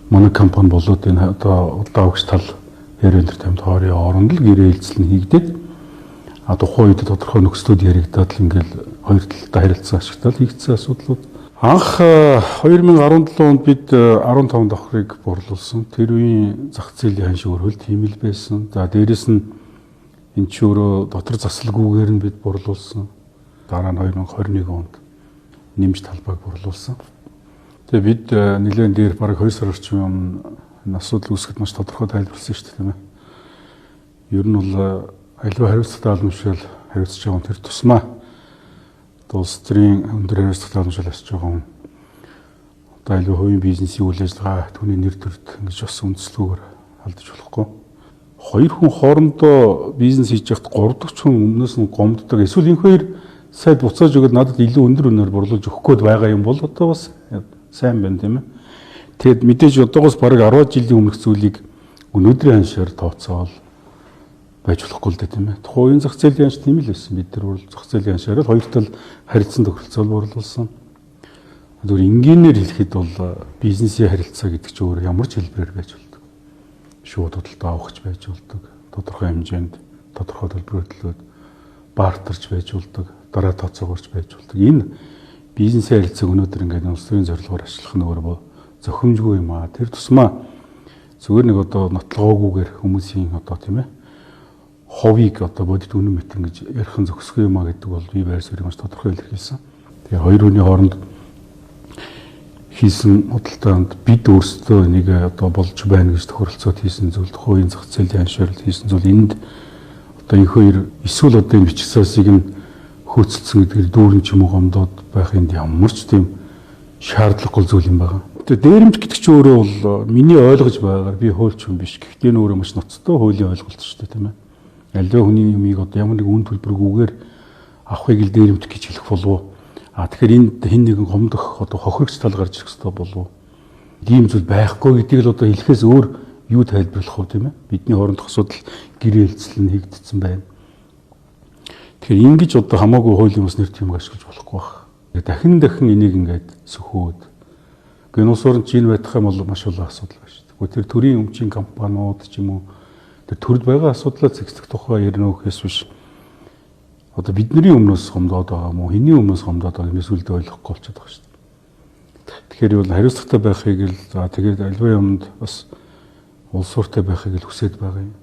манай компани болоод энэ одоо удаа өгч тал ярианд тамд хоорын оронд л гэрээ хэлцэл нь хийгдээд тухайн үед тодорхой нөхцлүүд яригдаад л ингээл хоёр талтай харилцаа ашигтал хийгдсэн асуудлууд. Анх 2017 онд бид 15 давхрыг борлуулсан. Тэр үеийн зах зээлийн ханшиг өрхөл тийм л байсан. За дээрэс нь энэ ч өөрөө дотор засалгүйгээр нь бид борлуулсан. Дараа нь 2021 онд нэмж талбайг борлуулсан. Тэгээ бид нэлээд дээр бараг 2 сар орчим өмнө энэ асуудал үүсгэхэд маш тодорхой тайлбарласан шүү дээ, тийм ээ. Ер нь бол аливаа хариуцлагатай уламжлал хариуцж байгаа тэр тусмаа улс төрийн өндөр хариуцлагатай уламжлал асч байгаа хүн одоо аливаа хувийн бизнесийн үйл ажиллагаа түүний нэр төрд ингэж бас үндэслэлгүйгээр алдаж болохгүй. Хоёр хүн хоорондоо бизнес хийж байхад 3 дахь хүн өмнөөс нь гомддог. Эсвэл энэ хоёр сайд буцааж өгöd надад илүү өндөр үнээр борлуулж өгөх гээд байгаа юм бол одоо бас сайн байна, тийм ээ. Тэгэд мэдээж одоогоос бараг 10 жилийн өмнөх зүйлийг өнөөдрийн ханшаар тооцоол байж болохгүй л дээ, тийм ээ. Тухайн зах зээлийн ханш тийм л байсан. Бид нар бол зах зээлийн ханшаар л хоёр тал харилцан тохиролцоол борлуулсан. Зөвхөн энгийнээр хэлэхэд бол бизнесийн харилцаа гэдэг чинь өөр ямар ч хэлбэрээр байж болдог. Шууд худалдаа авахч байж болдог. Тодорхой хэмжээнд тодорхой төлбөрөөр төлөөд бартарч байж болдог. Дараа тооцоогоорч байж болдог. Энэ бизнесийн харилцааг өнөөдөр ингээд улс төрийн зорилгоор ашиглах нь өөрөө зохимжгүй юм аа. Тэр тусмаа зүгээр нэг одоо нотлогоогүйгээр хүмүүсийн одоо тийм ээ ховийг одоо бодит үнэн мэт ингэж ярих нь зохисгүй юм аа гэдэг бол би байр суурийг маш тодорхой илэрхийлсэн. Тэгээ хоёр хүний хооронд хийсэн худалдаанд бид өөрсдөө энийг одоо болж байна гэж тохиролцоод хийсэн зүйл, тухайн зах зээлийн ханшаар хийсэн зүйл энд одоо энэ хоёр эсвэл одоо энэ бичих цаасыг нь хөөцөлдсөн гэдгээр дүүрэн ч юм уу гомдоод байх энд ямар ч тийм шаардлагагүй зүйл юм байна. Тэгээ дээрэмж гэдэг чинь өөрөө бол миний ойлгож байгаагаар би хуульч хүн биш. Гэхдээ энэ өөрөө маш ноцтой хуулийн ойлголт шүү дээ, тийм ээ. Аливаа хүний юмыг одоо ямар нэг үн төлбөргүйгээр авахыг л дээрэмж гэж хэлэх болов. Тэгэхээр энд хэн нэгэн гомдох одоо хохирогч тал гарч ирэх хэрэгтэй болов. Ийм зүйл байхгүй гэдгийг л одоо хэлэхээс өөр юу тайлбарлах вэ, тийм ээ? Бидний хоорондох асуудал гэрээ хэлцэл нь хийгдсэн байна. Тэгэхээр ингэж одоо хамаагүй хуулийн ус нэр тийм ашиглаж болохгүй байх. Дахин энийг ингээд сөхөөд гэн улс орнд чинь байх юм бол маш олон асуудал байна шүү дээ. Гэхдээ тэр төрийн өмчийн компаниуд ч юм уу тэр төрд байгаа асуудлаа зэгцэх тухай ярина гэхээс биш. Одоо бидний өмнөөс гомдоод байгаа юм уу? Хэний өмнөөс гомдоод байгаа юм эсвэл ойлгохгүй болчиход байгаа шүү дээ. Тэгэхээр бол хариуцлагатай байхыг л тэгээд аливаа юмд бас улс ортой байхыг л хүсэж байгаа юм.